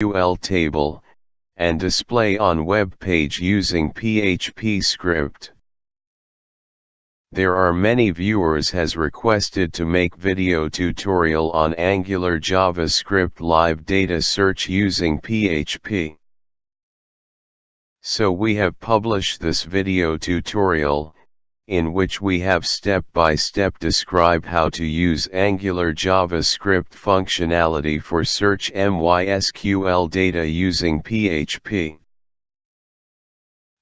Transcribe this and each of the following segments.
MySQL table, and display on web page using PHP script. There are many viewers has requested to make video tutorial on Angular JavaScript live data search using PHP. So we have published this video tutorial, in which we have step-by-step described how to use Angular JavaScript functionality for search MySQL data using PHP.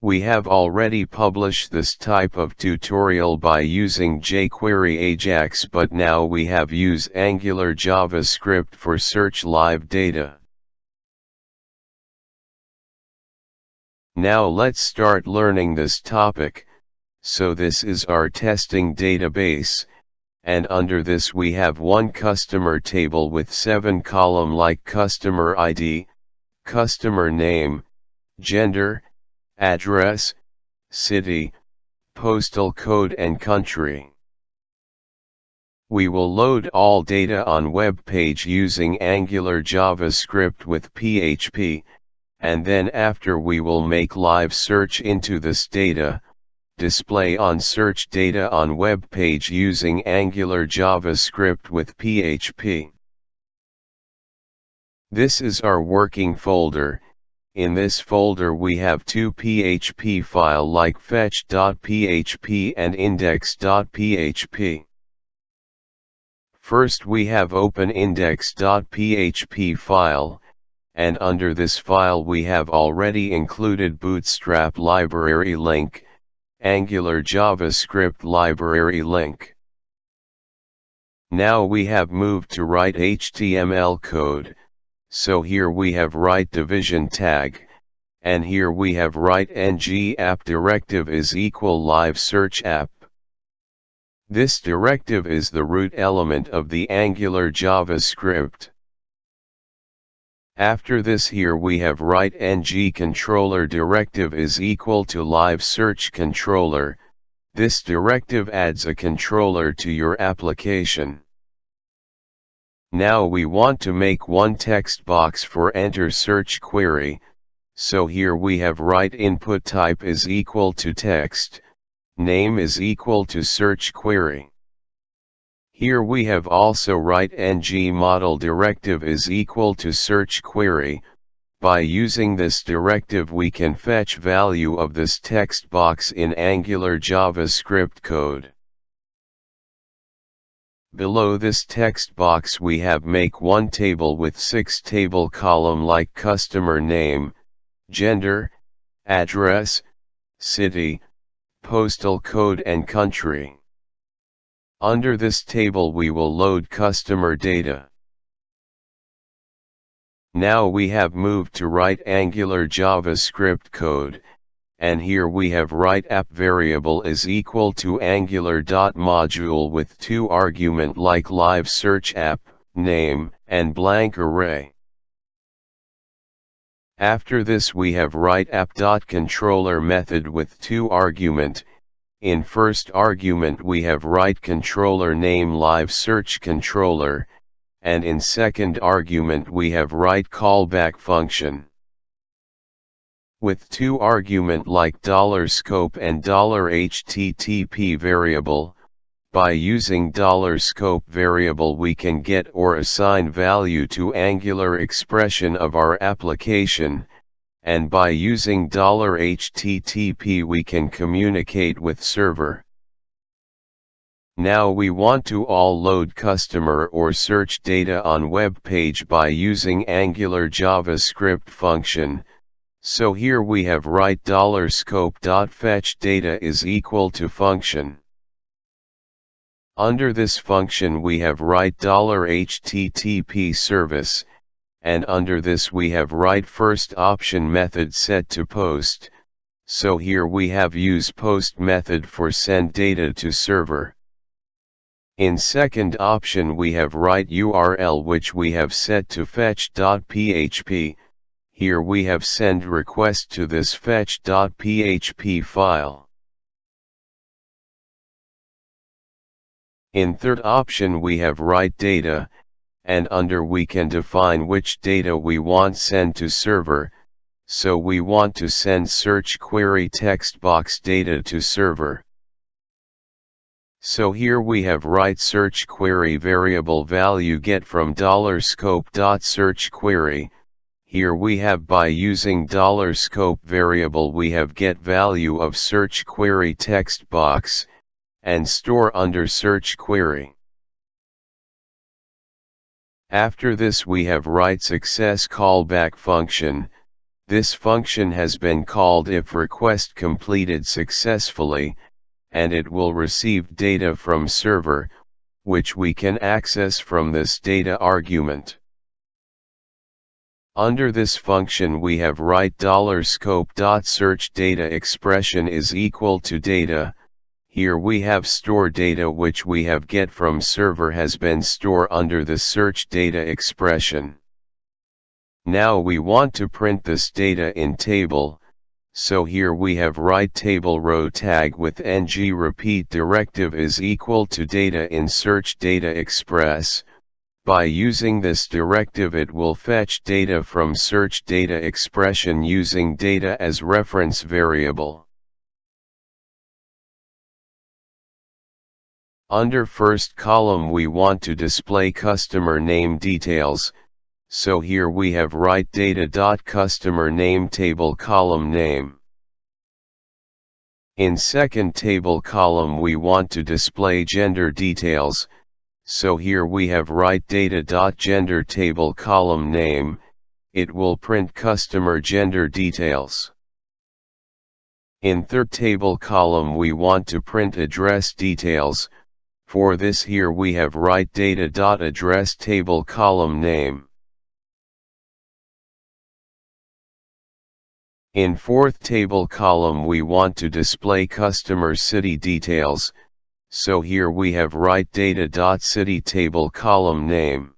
We have already published this type of tutorial by using jQuery Ajax, but now we have used Angular JavaScript for search live data. Now let's start learning this topic. So this is our testing database, and under this we have one customer table with 7 columns like customer ID, customer name, gender, address, city, postal code and country. We will load all data on web page using Angular JavaScript with PHP, and then after we will make live search into this data, display on search data on web page using Angular JavaScript with PHP. This is our working folder. In this folder we have two PHP files like fetch.php and index.php. First we have open index.php file, and under this file we have already included Bootstrap library link, Angular JavaScript library link. Now we have moved to write HTML code, so here we have write division tag, and here we have write ng app directive is equal live search app. This directive is the root element of the Angular JavaScript. After this here we have write ng controller directive is equal to live search controller. This directive adds a controller to your application. Now we want to make one text box for enter search query, so here we have write input type is equal to text, name is equal to search query. Here we have also write ng model directive is equal to search query. By using this directive we can fetch value of this text box in Angular JavaScript code. Below this text box we have make one table with 6 table column like customer name, gender, address, city, postal code and country. Under this table we will load customer data. Now we have moved to write Angular JavaScript code, and here we have write app variable is equal to angular.module with 2 argument like live search app, name, and blank array. After this we have write app.controller method with 2 argument. In first argument we have write controller name live search controller, and in second argument we have write callback function. With 2 argument like $scope and $HTTP variable, by using $scope variable we can get or assign value to Angular expression of our application, and by using $HTTP we can communicate with server. Now we want to all load customer or search data on web page by using Angular JavaScript function, so here we have write $scope.fetch data is equal to function. Under this function we have write $HTTP service, and under this we have write first option method set to post, so here we have use post method for send data to server. In second option we have write URL which we have set to fetch.php, here we have send request to this fetch.php file. In third option we have write data, and under we can define which data we want send to server, so we want to send search query text box data to server. So here we have write search query variable value get from $scope.search query. Here we have by using $scope variable we have get value of search query text box, and store under search query. After this we have write success callback function. This function has been called if request completed successfully, and it will receive data from server, which we can access from this data argument. Under this function we have write $scope.search data expression is equal to data. Here we have store data which we have get from server has been stored under the search data expression. Now we want to print this data in table, so here we have write table row tag with ng repeat directive is equal to data in search data express. By using this directive it will fetch data from search data expression using data as reference variable. Under first column we want to display customer name details, so here we have write data.customer name table column name. In second table column we want to display gender details, so here we have write data.gender table column name, it will print customer gender details. In third table column we want to print address details. For this here we have write data.address table column name. In fourth table column we want to display customer city details, so here we have write data.city table column name.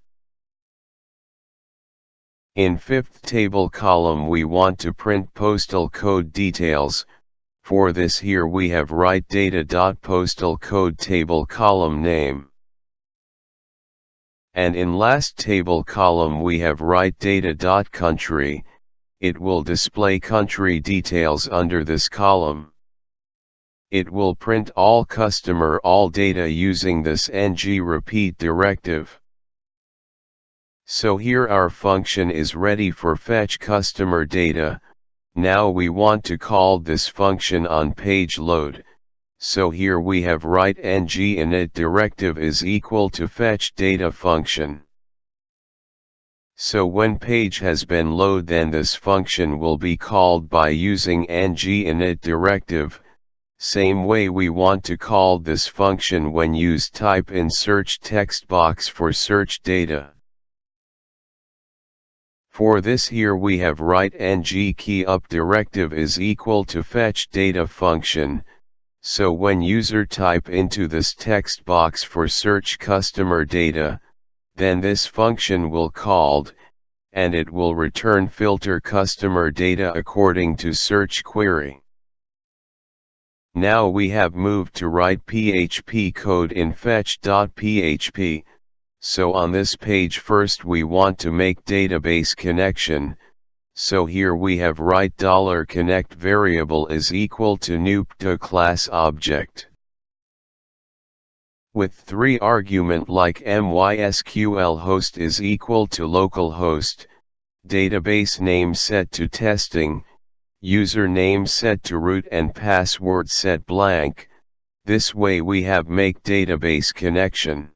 In fifth table column we want to print postal code details. For this here we have write data.postal code table column name. And in last table column we have write data.country, it will display country details under this column. It will print all customer all data using this ng repeat directive. So here our function is ready for fetch customer data. Now we want to call this function on page load, so here we have write ng init directive is equal to fetch data function. So when page has been loaded then this function will be called by using ng init directive. Same way we want to call this function when use type in search text box for search data. For this here we have write ng key up directive is equal to fetch data function, so when user type into this text box for search customer data, then this function will called, and it will return filter customer data according to search query. Now we have moved to write PHP code in fetch.php. So on this page first we want to make database connection, so here we have write $connect variable is equal to new class object. With 3 argument like MySQL host is equal to localhost, database name set to testing, username set to root and password set blank. This way we have make database connection.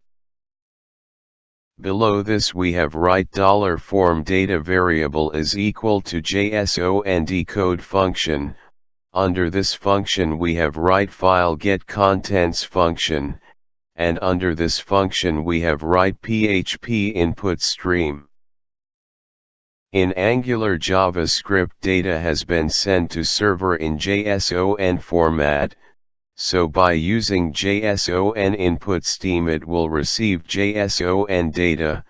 Below this we have write $form data variable is equal to JSON code function. Under this function we have write file get contents function, and under this function we have write PHP input stream. In Angular JavaScript data has been sent to server in JSON format. So by using JSON input stream it will receive JSON data,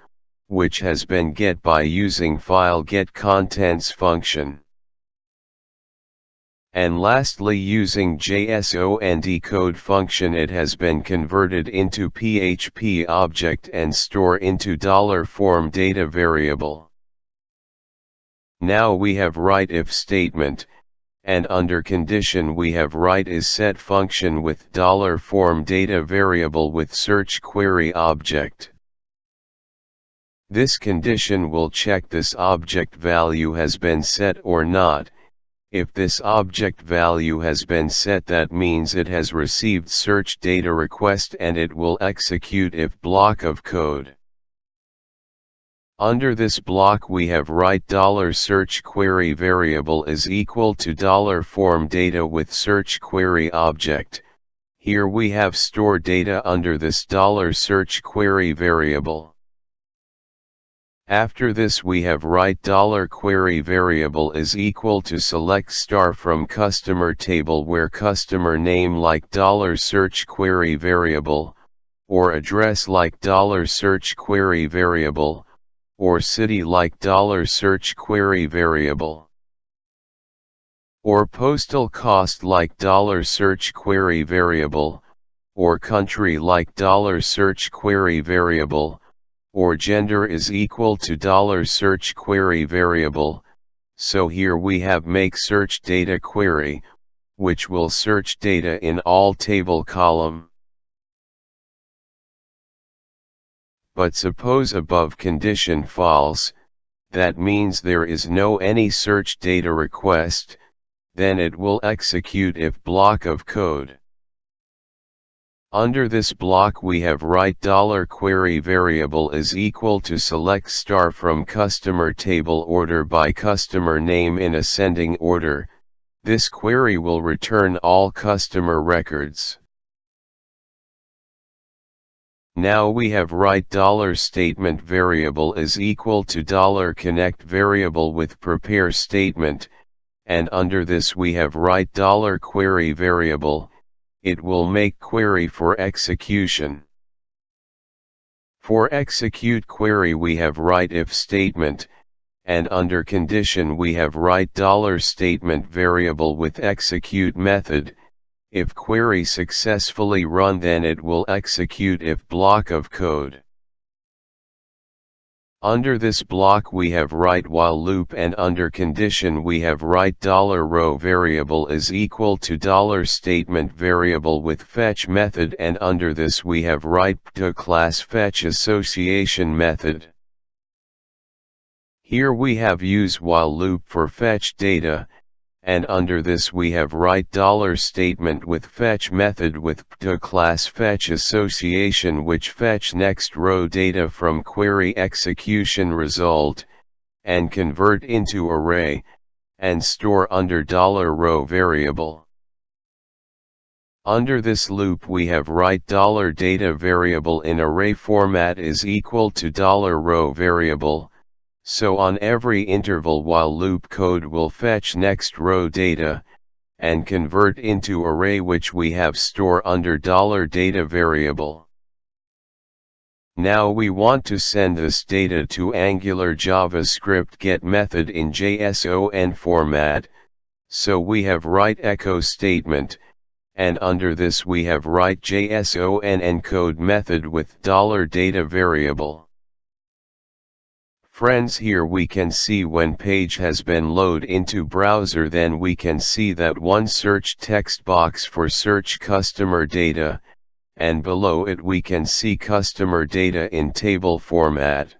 which has been get by using file get contents function. And lastly, using JSON code function, it has been converted into PHP object and store into $form data variable. Now we have write if statement, and under condition we have write is set function with $form data variable with search query object. This condition will check this object value has been set or not. If this object value has been set, that means it has received search data request and it will execute if block of code. Under this block we have write $search query variable is equal to $form data with search query object. Here we have store data under this $search query variable. After this we have write $query variable is equal to select star from customer table where customer name like $search query variable, or address like $search query variable, or city like $search query variable, or postal cost like $search query variable, or country like $search query variable, or gender is equal to $search query variable. So here we have make search data query, which will search data in all table column. But suppose above condition false, that means there is no any search data request, then it will execute if block of code. Under this block we have write $query variable is equal to select star from customer table order by customer name in ascending order. This query will return all customer records. Now we have write $statement variable is equal to $connect variable with prepare statement, and under this we have write $query variable. It will make query for execution. For execute query we have write if statement, and under condition we have write $statement variable with execute method. If query successfully run, then it will execute if block of code. Under this block we have write while loop, and under condition we have write $row variable is equal to $statement variable with fetch method, and under this we have write to class fetch association method. Here we have use while loop for fetch data, and under this we have write $statement with fetch method with to class fetch association, which fetch next row data from query execution result, and convert into array, and store under $row variable. Under this loop we have write $data variable in array format is equal to $row variable. So on every interval while loop code will fetch next row data, and convert into array which we have store under $data variable. Now we want to send this data to Angular JavaScript get method in JSON format, so we have write echo statement, and under this we have write JSON encode method with $data variable. Friends, here we can see when page has been loaded into browser, then we can see that one search text box for search customer data, and below it we can see customer data in table format.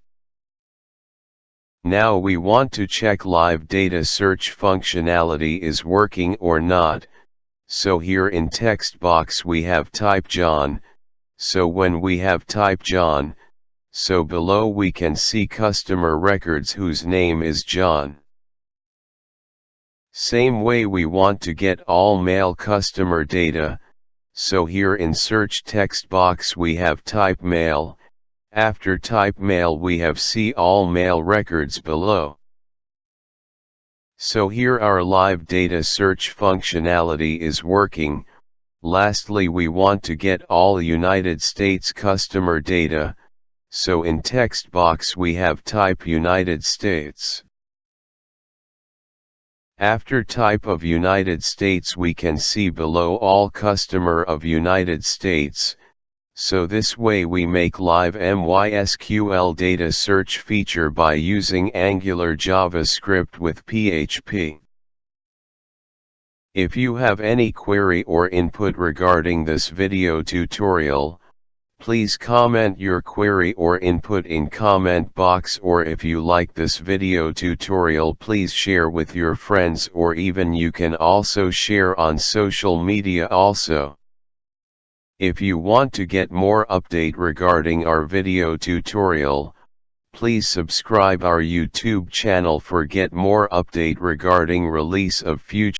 Now we want to check live data search functionality is working or not, so here in text box we have type John, so when we have type John, so below we can see customer records whose name is John. Same way we want to get all male customer data, so here in search text box we have type male, after type male we have see all male records below. So here our live data search functionality is working. Lastly we want to get all United States customer data, so in text box we have type United States. After type of United States we can see below all customer of United States, so this way we make live MySQL data search feature by using Angular JavaScript with PHP. If you have any query or input regarding this video tutorial, please comment your query or input in comment box, or if you like this video tutorial please share with your friends, or even you can also share on social media also. If you want to get more update regarding our video tutorial, please subscribe our YouTube channel for get more update regarding release of future